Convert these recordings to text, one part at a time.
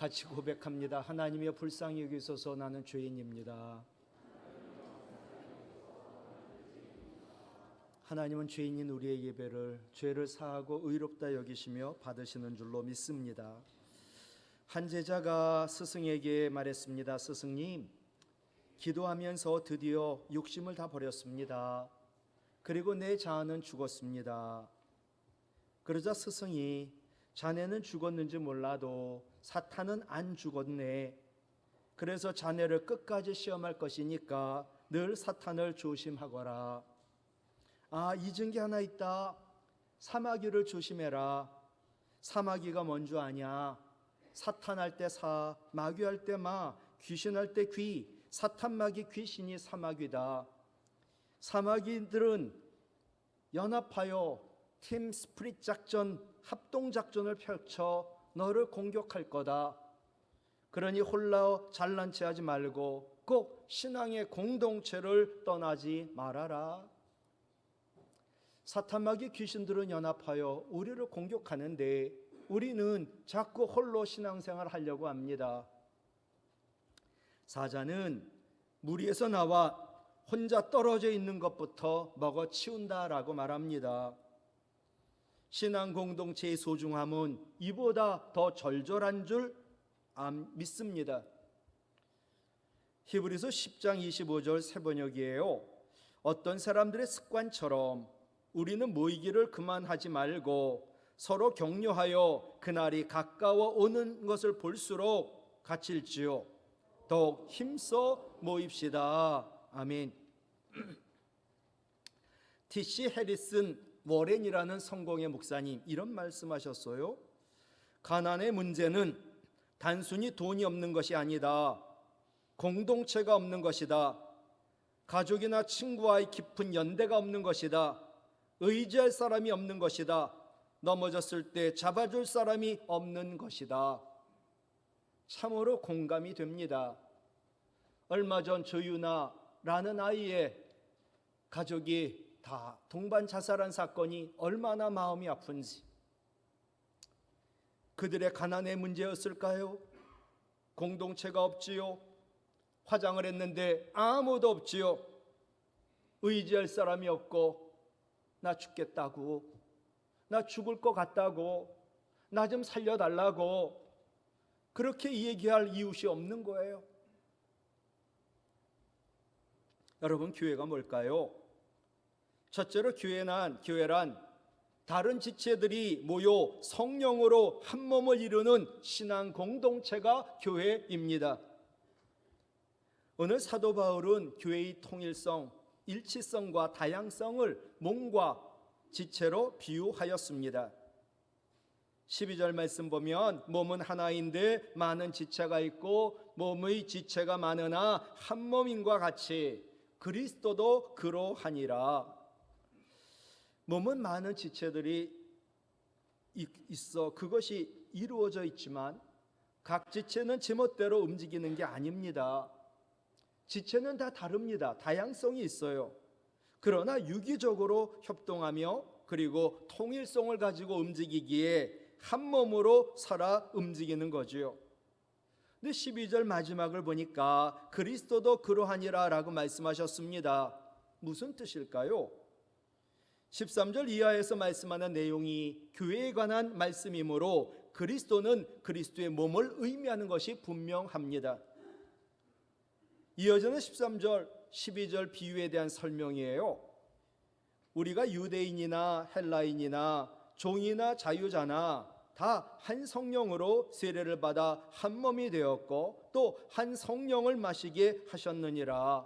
같이 고백합니다. 하나님이여 불쌍히 여기소서 나는 죄인입니다. 하나님은 죄인인 우리의 예배를 죄를 사하고 의롭다 여기시며 받으시는 줄로 믿습니다. 한 제자가 스승에게 말했습니다. 스승님, 기도하면서 드디어 욕심을 다 버렸습니다. 그리고 내 자아는 죽었습니다. 그러자 스승이 자네는 죽었는지 몰라도 사탄은 안 죽었네. 그래서 자네를 끝까지 시험할 것이니까 늘 사탄을 조심하거라. 잊은 게 하나 있다. 사마귀를 조심해라. 사마귀가 뭔 줄 아냐? 사탄 할 때 사, 마귀 할 때 마, 귀신 할 때 귀. 사탄, 마귀, 귀신이 사마귀다. 사마귀들은 연합하여 팀 스프릿 작전, 합동 작전을 펼쳐 너를 공격할 거다. 그러니 홀라 잘난 체 하지 말고 꼭 신앙의 공동체를 떠나지 말아라. 사탄, 마귀, 귀신들은 연합하여 우리를 공격하는데 우리는 자꾸 홀로 신앙생활을 하려고 합니다. 사자는 무리에서 나와 혼자 떨어져 있는 것부터 먹어 치운다라고 말합니다. 신앙 공동체의 소중함은 이보다 더 절절한 줄 믿습니다. 히브리서 10장 25절 새번역이에요. 어떤 사람들의 습관처럼 우리는 모이기를 그만하지 말고 서로 격려하여 그날이 가까워 오는 것을 볼수록 갇힐지요. 더욱 힘써 모입시다. 아멘. T.C. 해리슨 워렌이라는 성공의 목사님 이런 말씀하셨어요. 가난의 문제는 단순히 돈이 없는 것이 아니다. 공동체가 없는 것이다. 가족이나 친구와의 깊은 연대가 없는 것이다. 의지할 사람이 없는 것이다. 넘어졌을 때 잡아줄 사람이 없는 것이다. 참으로 공감이 됩니다. 얼마 전 조유나라는 아이의 가족이 다 동반 자살한 사건이 얼마나 마음이 아픈지. 그들의 가난의 문제였을까요? 공동체가 없지요. 화장을 했는데 아무도 없지요. 의지할 사람이 없고 나 죽겠다고, 나 죽을 것 같다고, 나 좀 살려달라고 그렇게 얘기할 이웃이 없는 거예요. 여러분, 교회가 뭘까요? 첫째로 교회란 다른 지체들이 모여 성령으로 한 몸을 이루는 신앙 공동체가 교회입니다. 오늘 사도 바울은 교회의 통일성, 일치성과 다양성을 몸과 지체로 비유하였습니다. 12절 말씀 보면 몸은 하나인데 많은 지체가 있고 몸의 지체가 많으나 한 몸인과 같이 그리스도도 그러하니라. 몸은 많은 지체들이 있어 그것이 이루어져 있지만 각 지체는 제멋대로 움직이는 게 아닙니다. 지체는 다 다릅니다. 다양성이 있어요. 그러나 유기적으로 협동하며 그리고 통일성을 가지고 움직이기에 한 몸으로 살아 움직이는 거지요. 근데 12절 마지막을 보니까 그리스도도 그러하니라 라고 말씀하셨습니다. 무슨 뜻일까요? 13절 이하에서 말씀하는 내용이 교회에 관한 말씀이므로 그리스도는 그리스도의 몸을 의미하는 것이 분명합니다. 이어지는 13절, 12절 비유에 대한 설명이에요. 우리가 유대인이나 헬라인이나 종이나 자유자나 다 한 성령으로 세례를 받아 한 몸이 되었고 또 한 성령을 마시게 하셨느니라.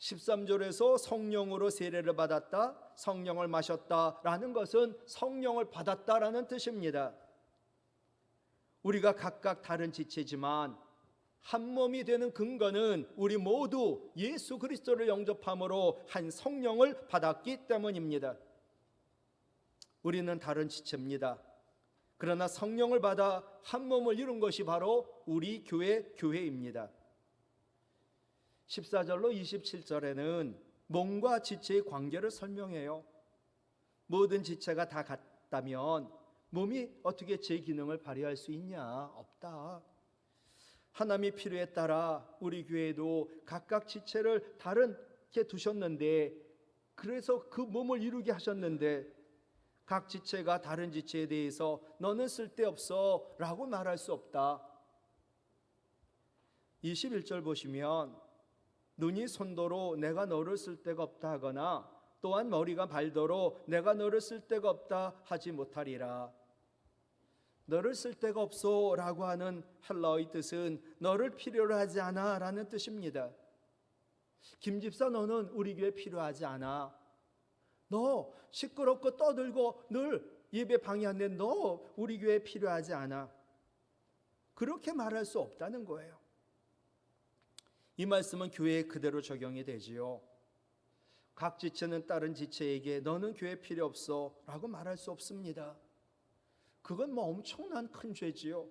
13절에서 성령으로 세례를 받았다, 성령을 마셨다라는 것은 성령을 받았다라는 뜻입니다. 우리가 각각 다른 지체지만 한 몸이 되는 근거는 우리 모두 예수 그리스도를 영접함으로 한 성령을 받았기 때문입니다. 우리는 다른 지체입니다. 그러나 성령을 받아 한 몸을 이룬 것이 바로 우리 교회입니다. 14절로 27절에는 몸과 지체의 관계를 설명해요. 모든 지체가 다 같다면 몸이 어떻게 제 기능을 발휘할 수 있냐? 없다. 하나님의 필요에 따라 우리 교회도 각각 지체를 다르게 두셨는데, 그래서 그 몸을 이루게 하셨는데, 각 지체가 다른 지체에 대해서 너는 쓸데없어 라고 말할 수 없다. 21절 보시면 눈이 손도로 내가 너를 쓸데가 없다 하거나 또한 머리가 발도로 내가 너를 쓸데가 없다 하지 못하리라. 너를 쓸데가 없어 라고 하는 헬라어의 뜻은 너를 필요로 하지 않아 라는 뜻입니다. 김집사, 너는 우리 교회 필요하지 않아. 너 시끄럽고 떠들고 늘 예배 방해하는데 너 우리 교회에 필요하지 않아. 그렇게 말할 수 없다는 거예요. 이 말씀은 교회에 그대로 적용이 되지요. 각 지체는 다른 지체에게 너는 교회 필요 없어 라고 말할 수 없습니다. 그건 엄청난 큰 죄지요.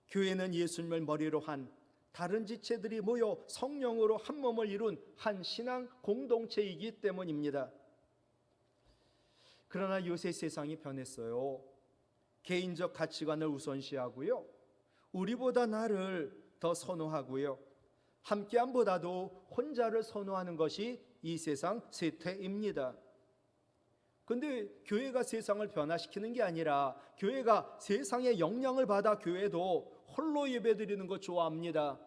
교회는 예수님을 머리로 한 다른 지체들이 모여 성령으로 한 몸을 이룬 한 신앙 공동체이기 때문입니다. 그러나 요새 세상이 변했어요. 개인적 가치관을 우선시하고요, 우리보다 나를 더 선호하고요, 함께함보다도 혼자를 선호하는 것이 이 세상 세태입니다. 근데 교회가 세상을 변화시키는 게 아니라 교회가 세상의 영향을 받아 교회도 홀로 예배드리는 거 좋아합니다.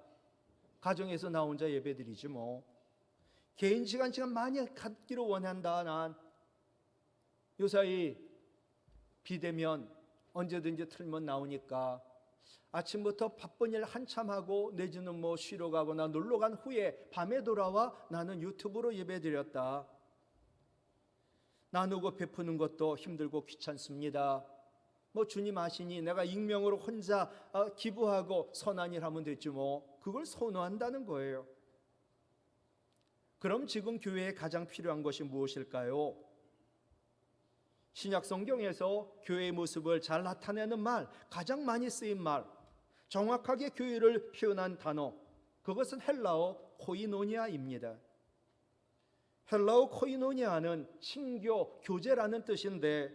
가정에서 나 혼자 예배드리지 뭐. 개인 시간 많이 갖기를 원한다. 난 요사이 비대면 언제든지 틀면 나오니까 아침부터 바쁜 일 한참 하고 내지는 쉬러 가거나 놀러 간 후에 밤에 돌아와 나는 유튜브로 예배드렸다. 나누고 베푸는 것도 힘들고 귀찮습니다. 주님 아시니 내가 익명으로 혼자 기부하고 선한 일 하면 되지 뭐. 그걸 선호한다는 거예요. 그럼 지금 교회에 가장 필요한 것이 무엇일까요? 신약 성경에서 교회의 모습을 잘 나타내는 말, 가장 많이 쓰인 말, 정확하게 교회를 표현한 단어, 그것은 헬라어 코이노니아입니다. 헬라어 코이노니아는 신교, 교제라는 뜻인데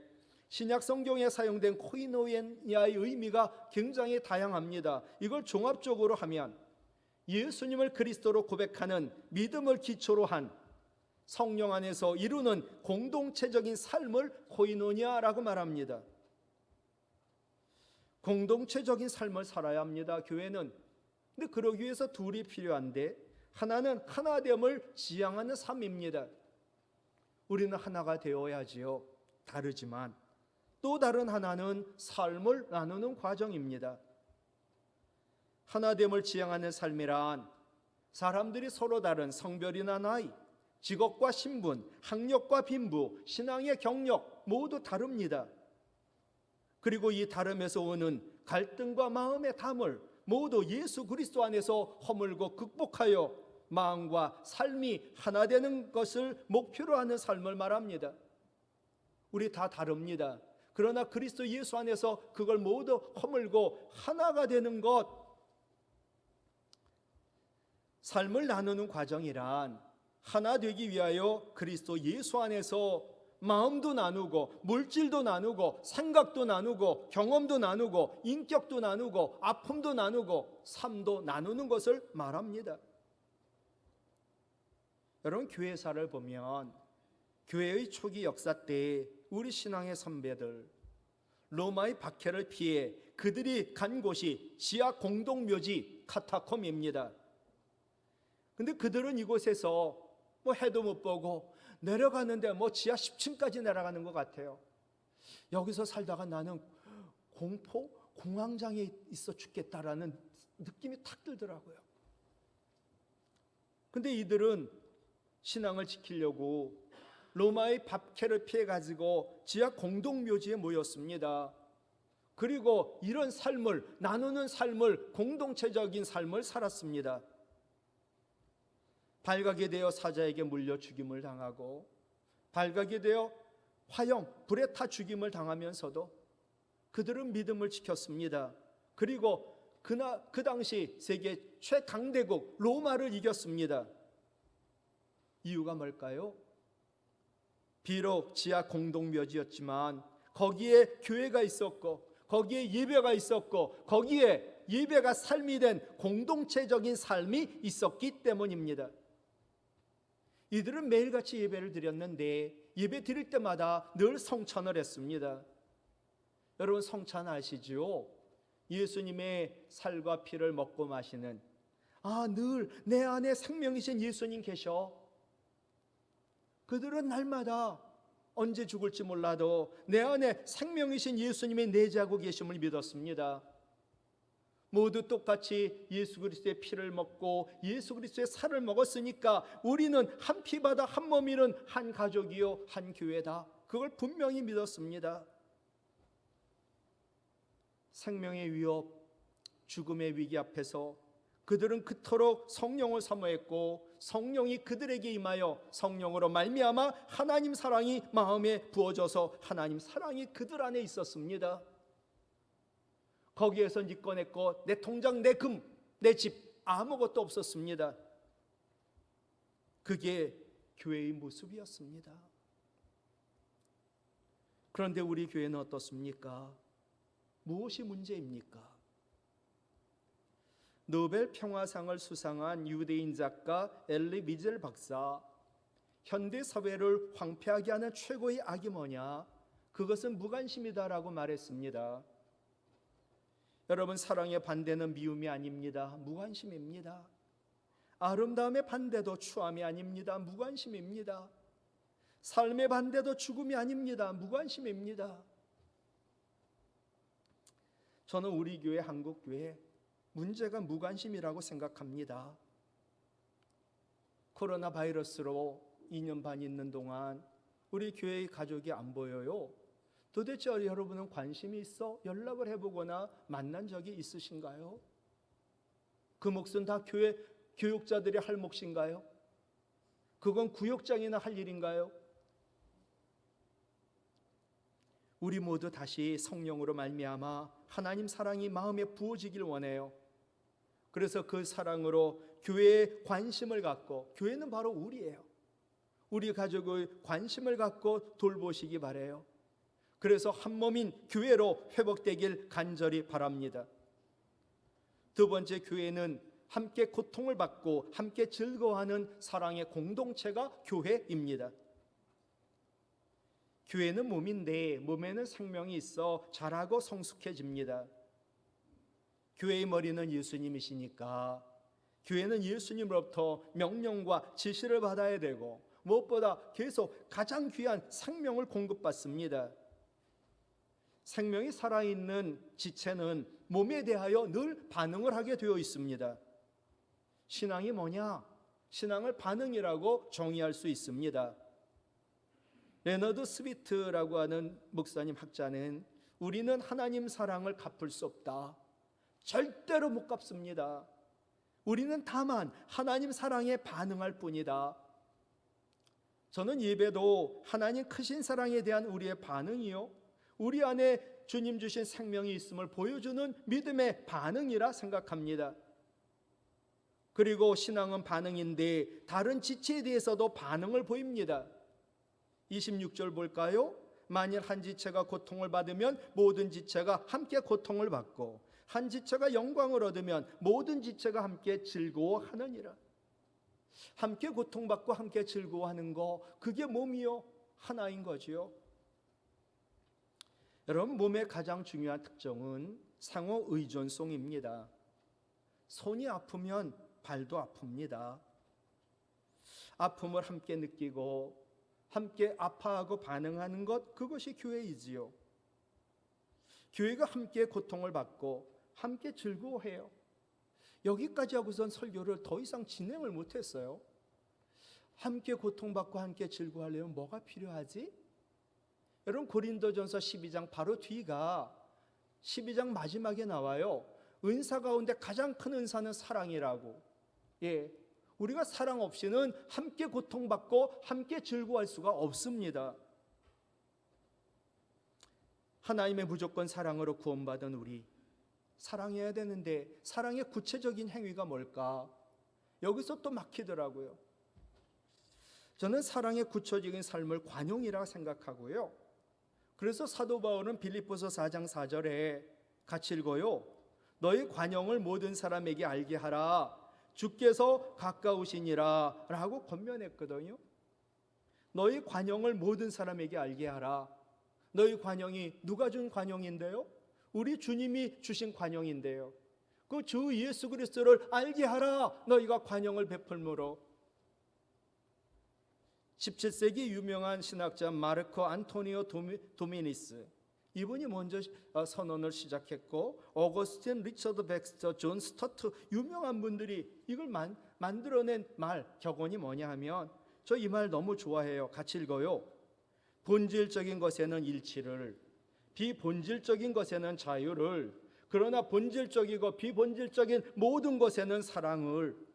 신약 성경에 사용된 코이노니아의 의미가 굉장히 다양합니다. 이걸 종합적으로 하면 예수님을 그리스도로 고백하는 믿음을 기초로 한 성령 안에서 이루는 공동체적인 삶을 코이노니아라고 말합니다. 공동체적인 삶을 살아야 합니다, 교회는. 근데 그러기 위해서 둘이 필요한데, 하나는 하나됨을 지향하는 삶입니다. 우리는 하나가 되어야지요. 다르지만 또 다른 하나는 삶을 나누는 과정입니다. 하나됨을 지향하는 삶이란 사람들이 서로 다른 성별이나 나이, 직업과 신분, 학력과 빈부, 신앙의 경력 모두 다릅니다. 그리고 이 다름에서 오는 갈등과 마음의 담을 모두 예수 그리스도 안에서 허물고 극복하여 마음과 삶이 하나 되는 것을 목표로 하는 삶을 말합니다. 우리 다 다릅니다. 그러나 그리스도 예수 안에서 그걸 모두 허물고 하나가 되는 것, 삶을 나누는 과정이란 하나 되기 위하여 그리스도 예수 안에서 마음도 나누고 물질도 나누고 생각도 나누고 경험도 나누고 인격도 나누고 아픔도 나누고 삶도 나누는 것을 말합니다. 여러분, 교회사를 보면 교회의 초기 역사 때 우리 신앙의 선배들, 로마의 박해를 피해 그들이 간 곳이 지하 공동묘지 카타콤입니다. 근데 그들은 이곳에서 해도 못 보고 내려가는데 지하 10층까지 내려가는 것 같아요. 여기서 살다가 나는 공황장애 있어 죽겠다라는 느낌이 탁 들더라고요. 근데 이들은 신앙을 지키려고 로마의 박해를 피해가지고 지하 공동묘지에 모였습니다. 그리고 이런 삶을 나누는 삶을, 공동체적인 삶을 살았습니다. 발각이 되어 사자에게 물려 죽임을 당하고 발각이 되어 화형, 불에 타 죽임을 당하면서도 그들은 믿음을 지켰습니다. 그리고 그 당시 세계 최강대국 로마를 이겼습니다. 이유가 뭘까요? 비록 지하 공동묘지였지만 거기에 교회가 있었고 거기에 예배가 있었고 거기에 예배가 삶이 된 공동체적인 삶이 있었기 때문입니다. 이들은 매일같이 예배를 드렸는데 예배 드릴 때마다 늘 성찬을 했습니다. 여러분, 성찬 아시죠? 예수님의 살과 피를 먹고 마시는, 늘 내 안에 생명이신 예수님 계셔. 그들은 날마다 언제 죽을지 몰라도 내 안에 생명이신 예수님의 내재하고 계심을 믿었습니다. 모두 똑같이 예수 그리스도의 피를 먹고 예수 그리스도의 살을 먹었으니까 우리는 한 피바다 한 몸이는 한 가족이요 한 교회다. 그걸 분명히 믿었습니다. 생명의 위협, 죽음의 위기 앞에서 그들은 그토록 성령을 사모했고 성령이 그들에게 임하여 성령으로 말미암아 하나님 사랑이 마음에 부어져서 하나님 사랑이 그들 안에 있었습니다. 거기에서 네 거 내 거, 내 통장, 내 금, 내 집 아무것도 없었습니다. 그게 교회의 모습이었습니다. 그런데 우리 교회는 어떻습니까? 무엇이 문제입니까? 노벨 평화상을 수상한 유대인 작가 엘리 미젤 박사, 현대 사회를 황폐하게 하는 최고의 악이 뭐냐? 그것은 무관심이다라고 말했습니다. 여러분, 사랑의 반대는 미움이 아닙니다. 무관심입니다. 아름다움의 반대도 추함이 아닙니다. 무관심입니다. 삶의 반대도 죽음이 아닙니다. 무관심입니다. 저는 우리 교회, 한국교회 문제가 무관심이라고 생각합니다. 코로나 바이러스로 2년 반 있는 동안 우리 교회의 가족이 안 보여요. 도대체 여러분은 관심이 있어 연락을 해보거나 만난 적이 있으신가요? 그 몫은 다 교회 교육자들이 할 몫인가요? 그건 구역장이나 할 일인가요? 우리 모두 다시 성령으로 말미암아 하나님 사랑이 마음에 부어지길 원해요. 그래서 그 사랑으로 교회에 관심을 갖고, 교회는 바로 우리예요. 우리 가족의 관심을 갖고 돌보시기 바라요. 그래서 한 몸인 교회로 회복되길 간절히 바랍니다. 두 번째, 교회는 함께 고통을 받고 함께 즐거워하는 사랑의 공동체가 교회입니다. 교회는 몸인데 몸에는 생명이 있어 자라고 성숙해집니다. 교회의 머리는 예수님이시니까 교회는 예수님으로부터 명령과 지시를 받아야 되고 무엇보다 계속 가장 귀한 생명을 공급받습니다. 생명이 살아있는 지체는 몸에 대하여 늘 반응을 하게 되어 있습니다. 신앙이 뭐냐? 신앙을 반응이라고 정의할 수 있습니다. 레너드 스위트라고 하는 목사님 학자는 우리는 하나님 사랑을 갚을 수 없다. 절대로 못 갚습니다. 우리는 다만 하나님 사랑에 반응할 뿐이다. 저는 예배도 하나님 크신 사랑에 대한 우리의 반응이요, 우리 안에 주님 주신 생명이 있음을 보여주는 믿음의 반응이라 생각합니다. 그리고 신앙은 반응인데 다른 지체에 대해서도 반응을 보입니다. 26절 볼까요? 만일 한 지체가 고통을 받으면 모든 지체가 함께 고통을 받고 한 지체가 영광을 얻으면 모든 지체가 함께 즐거워하느니라. 함께 고통받고 함께 즐거워하는 거, 그게 몸이요 하나인 거지요. 여러분, 몸의 가장 중요한 특징은 상호 의존성입니다. 손이 아프면 발도 아픕니다. 아픔을 함께 느끼고 함께 아파하고 반응하는 것, 그것이 교회이지요. 교회가 함께 고통을 받고 함께 즐거워해요. 여기까지 하고선 설교를 더 이상 진행을 못했어요. 함께 고통받고 함께 즐거워하려면 뭐가 필요하지? 여러분, 고린도전서 12장 바로 뒤가 12장 마지막에 나와요. 은사 가운데 가장 큰 은사는 사랑이라고. 우리가 사랑 없이는 함께 고통받고 함께 즐거워할 수가 없습니다. 하나님의 무조건 사랑으로 구원받은 우리, 사랑해야 되는데 사랑의 구체적인 행위가 뭘까? 여기서 또 막히더라고요. 저는 사랑의 구체적인 삶을 관용이라고 생각하고요, 그래서 사도 바울은 빌립보서 4장 4절에 같이 읽어요. 너희 관용을 모든 사람에게 알게 하라. 주께서 가까우시니라 라고 권면했거든요. 너희 관용을 모든 사람에게 알게 하라. 너희 관용이 누가 준 관용인데요? 우리 주님이 주신 관용인데요. 그 주 예수 그리스도를 알게 하라. 너희가 관용을 베풀므로. 17세기 유명한 신학자 마르코 안토니오 도미니스, 이분이 먼저 선언을 시작했고, 어거스틴, 리처드 백스터, 존 스터트, 유명한 분들이 이걸 만들어낸 격언이 뭐냐 하면, 저 이 말 너무 좋아해요. 같이 읽어요. 본질적인 것에는 일치를, 비본질적인 것에는 자유를, 그러나 본질적이고 비본질적인 모든 것에는 사랑을.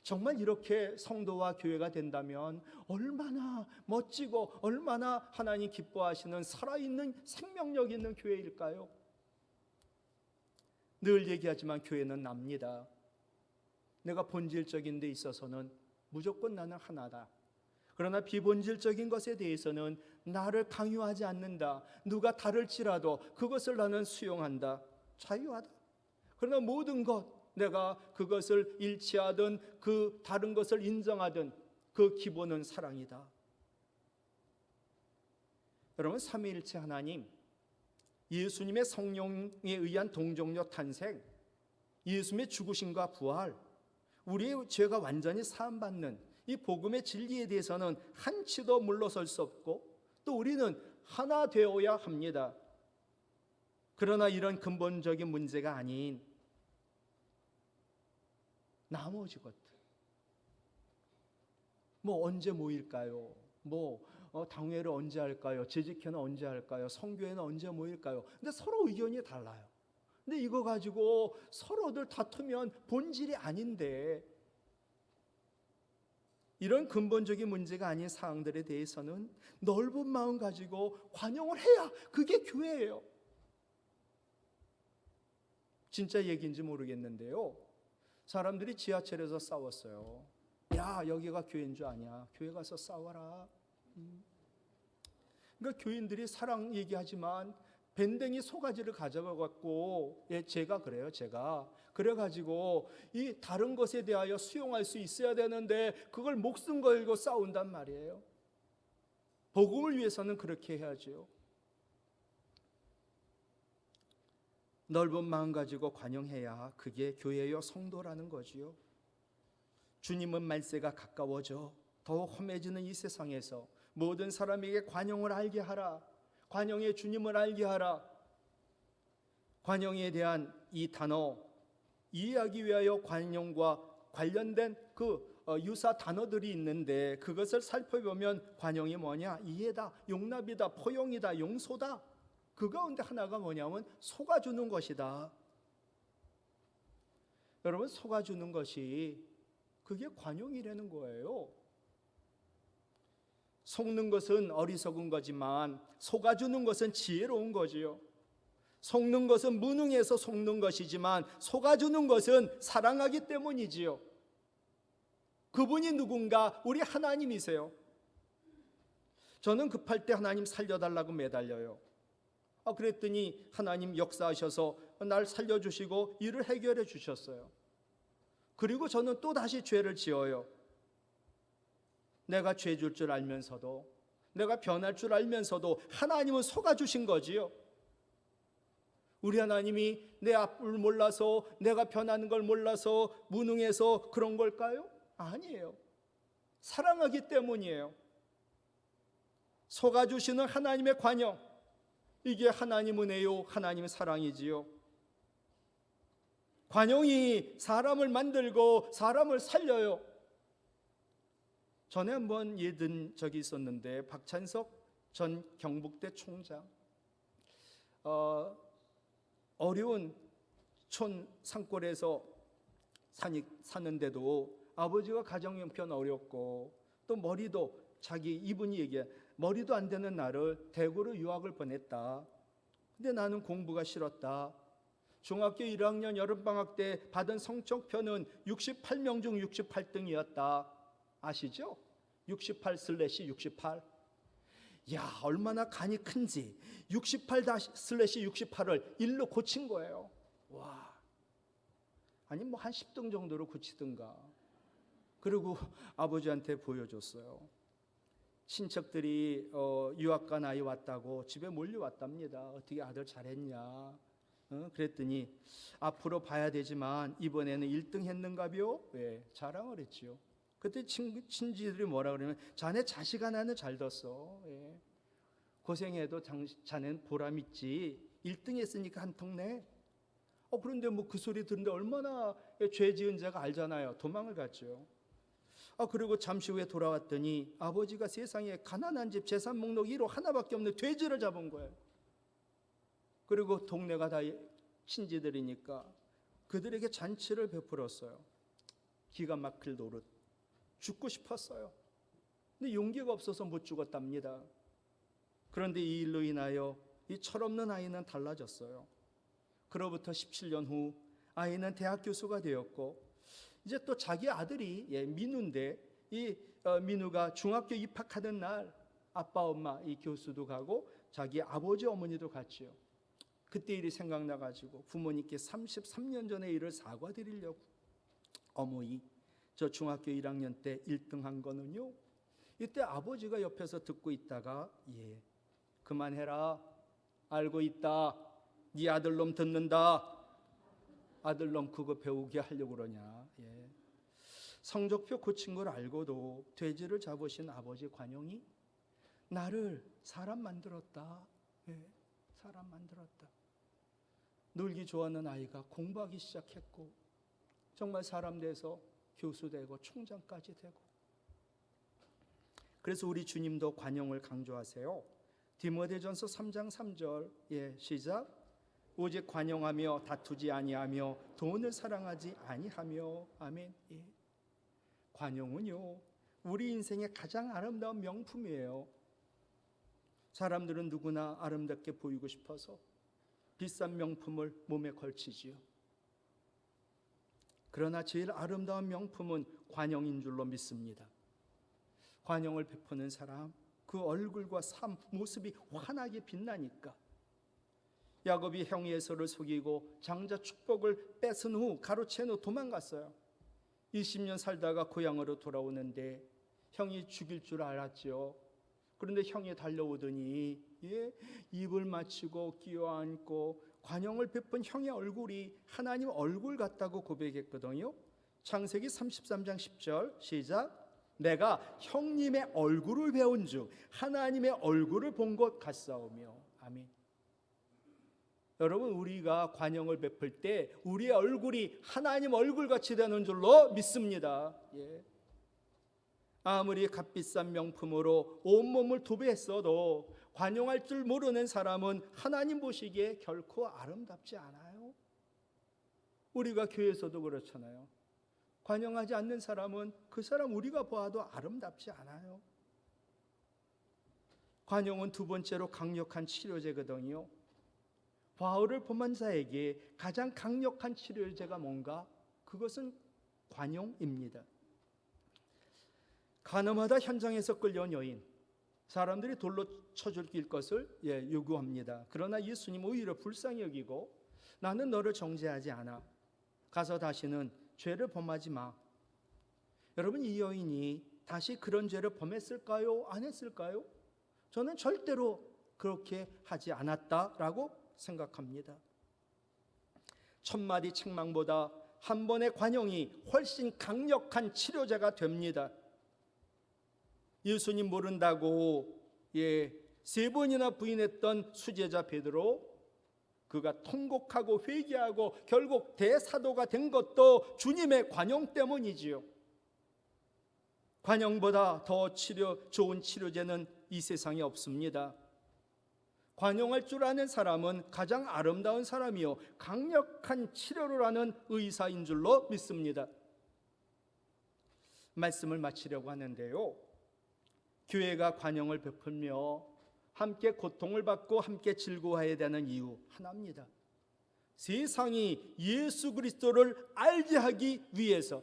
정말 이렇게 성도와 교회가 된다면 얼마나 멋지고 얼마나 하나님 기뻐하시는 살아있는 생명력 있는 교회일까요? 늘 얘기하지만 교회는 납니다. 내가 본질적인 데 있어서는 무조건 나는 하나다. 그러나 비본질적인 것에 대해서는 나를 강요하지 않는다. 누가 다를지라도 그것을 나는 수용한다. 자유하다. 그러나 모든 것, 내가 그것을 일치하든 그 다른 것을 인정하든 그 기본은 사랑이다. 여러분, 삼위일체 하나님, 예수님의 성령에 의한 동정녀 탄생, 예수님의 죽으심과 부활, 우리의 죄가 완전히 사함받는 이 복음의 진리에 대해서는 한치도 물러설 수 없고, 또 우리는 하나 되어야 합니다. 그러나 이런 근본적인 문제가 아닌 나머지 것들, 뭐 언제 모일까요? 당회를 언제 할까요? 재직회는 언제 할까요? 성교회는 언제 모일까요? 근데 서로 의견이 달라요. 근데 이거 가지고 서로들 다투면 본질이 아닌데, 이런 근본적인 문제가 아닌 사항들에 대해서는 넓은 마음 가지고 관용을 해야 그게 교회예요. 진짜 얘기인지 모르겠는데요, 사람들이 지하철에서 싸웠어요. 야, 여기가 교회인 줄 아냐? 교회 가서 싸워라. 그러니까 교인들이 사랑 얘기하지만 밴댕이 소가지를 가져가갖고, 제가 그래요. 그래가지고 이 다른 것에 대하여 수용할 수 있어야 되는데 그걸 목숨 걸고 싸운단 말이에요. 복음을 위해서는 그렇게 해야죠. 넓은 마음 가지고 관용해야 그게 교회요 성도라는 거지요. 주님은 말세가 가까워져 더욱 험해지는 이 세상에서 모든 사람에게 관용을 알게 하라. 관용의 주님을 알게 하라. 관용에 대한 이 단어, 이해하기 위하여 관용과 관련된 유사 단어들이 있는데, 그것을 살펴보면 관용이 뭐냐? 이해다, 용납이다, 포용이다, 용서다. 그 가운데 하나가 뭐냐면 속아주는 것이다. 여러분, 속아주는 것이 그게 관용이라는 거예요. 속는 것은 어리석은 거지만 속아주는 것은 지혜로운 거지요. 속는 것은 무능해서 속는 것이지만 속아주는 것은 사랑하기 때문이지요. 그분이 누군가? 우리 하나님이세요. 저는 급할 때 하나님 살려달라고 매달려요. 그랬더니 하나님 역사하셔서 날 살려주시고 일을 해결해 주셨어요. 그리고 저는 또 다시 죄를 지어요. 내가 죄 줄 줄 알면서도, 내가 변할 줄 알면서도 하나님은 속아주신 거지요. 우리 하나님이 내 앞을 몰라서, 내가 변하는 걸 몰라서 무능해서 그런 걸까요? 아니에요. 사랑하기 때문이에요. 속아주시는 하나님의 관용, 이게 하나님 은혜요, 하나님의 사랑이지요. 관용이 사람을 만들고 사람을 살려요. 전에 한번 예든 적이 있었는데, 박찬석 전 경북대 총장, 어려운 촌 산골에서 사는데도 아버지가 가정 형편 어렵고, 또 머리도, 이분이 얘기해, 머리도 안 되는 나를 대구로 유학을 보냈다. 근데 나는 공부가 싫었다. 중학교 1학년 여름방학 때 받은 성적표는 68명 중 68등이었다. 아시죠? 68/68. 야, 얼마나 간이 큰지 68/68을 1로 고친 거예요. 와, 아니 뭐 한 10등 정도로 고치든가. 그리고 아버지한테 보여줬어요. 친척들이 유학 간 아이 왔다고 집에 몰려왔답니다. 어떻게 아들 잘했냐. 그랬더니 앞으로 봐야 되지만 이번에는 1등 했는가벼? 왜? 자랑을 했지요. 그때 친지들이 뭐라 그러면 자네 자식 하나는 잘 뒀어. 예. 고생해도 자네는 보람 있지. 1등 했으니까 한 통 내. 그런데 뭐 그 소리 듣는데 얼마나 죄 지은 자가 알잖아요. 도망을 갔죠. 그리고 잠시 후에 돌아왔더니 아버지가 세상에 가난한 집 재산 목록 1호 하나밖에 없는 돼지를 잡은 거예요. 그리고 동네가 다 친지들이니까 그들에게 잔치를 베풀었어요. 기가 막힐 노릇. 죽고 싶었어요. 근데 용기가 없어서 못 죽었답니다. 그런데 이 일로 인하여 이 철없는 아이는 달라졌어요. 그로부터 17년 후 아이는 대학 교수가 되었고, 이제 또 자기 아들이 민우인데, 이 민우가 중학교 입학하던 날 아빠 엄마 이 교수도 가고 자기 아버지 어머니도 갔지요. 그때 일이 생각나가지고 부모님께 33년 전의 일을 사과드리려고, 어머니 저 중학교 1학년 때 1등 한 거는요. 이때 아버지가 옆에서 듣고 있다가 그만해라, 알고 있다, 네 아들놈 듣는다, 아들놈 그거 배우게 하려고 그러냐. 성적표 고친 걸 알고도 돼지를 잡으신 아버지 관용이 나를 사람 만들었다. 사람 만들었다. 놀기 좋아하는 아이가 공부하기 시작했고, 정말 사람 돼서 교수 되고 총장까지 되고. 그래서 우리 주님도 관용을 강조하세요. 디모데전서 3장 3절 시작. 오직 관용하며 다투지 아니하며 돈을 사랑하지 아니하며. 아멘. 관용은요 우리 인생의 가장 아름다운 명품이에요. 사람들은 누구나 아름답게 보이고 싶어서 비싼 명품을 몸에 걸치지요. 그러나 제일 아름다운 명품은 관용인 줄로 믿습니다. 관용을 베푸는 사람, 그 얼굴과 삶 모습이 환하게 빛나니까. 야곱이 형 에서를 속이고 장자 축복을 뺏은 후 가로챈 후 도망갔어요. 20년 살다가 고향으로 돌아오는데 형이 죽일 줄 알았죠. 그런데 형이 달려오더니 입을 맞추고 끼어안고 관용을 베푼 형의 얼굴이 하나님 얼굴 같다고 고백했거든요. 창세기 33장 10절 시작. 내가 형님의 얼굴을 배운 즉 하나님의 얼굴을 본 것 같사오며. 아멘. 여러분, 우리가 관용을 베풀 때 우리의 얼굴이 하나님 얼굴같이 되는 줄로 믿습니다. 아무리 값비싼 명품으로 온몸을 도배했어도 관용할 줄 모르는 사람은 하나님 보시기에 결코 아름답지 않아요. 우리가 교회에서도 그렇잖아요. 관용하지 않는 사람은 그 사람 우리가 보아도 아름답지 않아요. 관용은 두 번째로 강력한 치료제거든요. 바울을 범한 자에게 가장 강력한 치료제가 뭔가? 그것은 관용입니다. 가늠하다 현장에서 끌려온 여인, 사람들이 돌로 쳐 죽일 것을 요구합니다. 그러나 예수님 오히려 불쌍히 여기고 나는 너를 정죄하지 않아. 가서 다시는 죄를 범하지 마. 여러분, 이 여인이 다시 그런 죄를 범했을까요? 안 했을까요? 저는 절대로 그렇게 하지 않았다라고 생각합니다. 천마디 책망보다 한 번의 관용이 훨씬 강력한 치료제가 됩니다. 예수님 모른다고 3번이나 부인했던 수제자 베드로, 그가 통곡하고 회개하고 결국 대사도가 된 것도 주님의 관용 때문이지요. 관용보다 더 좋은 치료제는 이 세상에 없습니다. 관용할 줄 아는 사람은 가장 아름다운 사람이요 강력한 치료를 하는 의사인 줄로 믿습니다. 말씀을 마치려고 하는데요, 교회가 관용을 베풀며 함께 고통을 받고 함께 즐거워해야 되는 이유 하나입니다. 세상이 예수 그리스도를 알게 하기 위해서.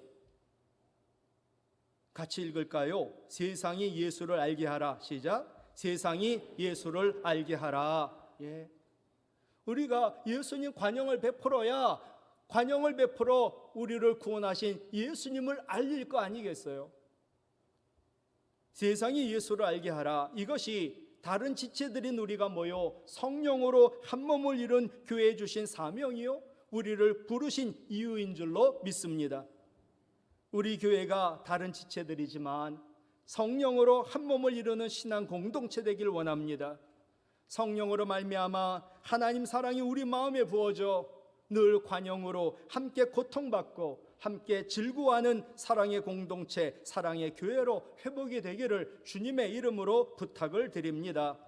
같이 읽을까요? 세상이 예수를 알게 하라. 시작. 세상이 예수를 알게 하라. 예. 우리가 예수님 관용을 베풀어야 관용을 베풀어 우리를 구원하신 예수님을 알릴 거 아니겠어요? 세상이 예수를 알게 하라. 이것이 다른 지체들인 우리가 모여 성령으로 한 몸을 이룬 교회에 주신 사명이요, 우리를 부르신 이유인 줄로 믿습니다. 우리 교회가 다른 지체들이지만 성령으로 한 몸을 이루는 신앙 공동체 되길 원합니다. 성령으로 말미암아 하나님 사랑이 우리 마음에 부어져 늘 관용으로 함께 고통받고 함께 즐거워하는 사랑의 공동체, 사랑의 교회로 회복이 되기를 주님의 이름으로 부탁을 드립니다.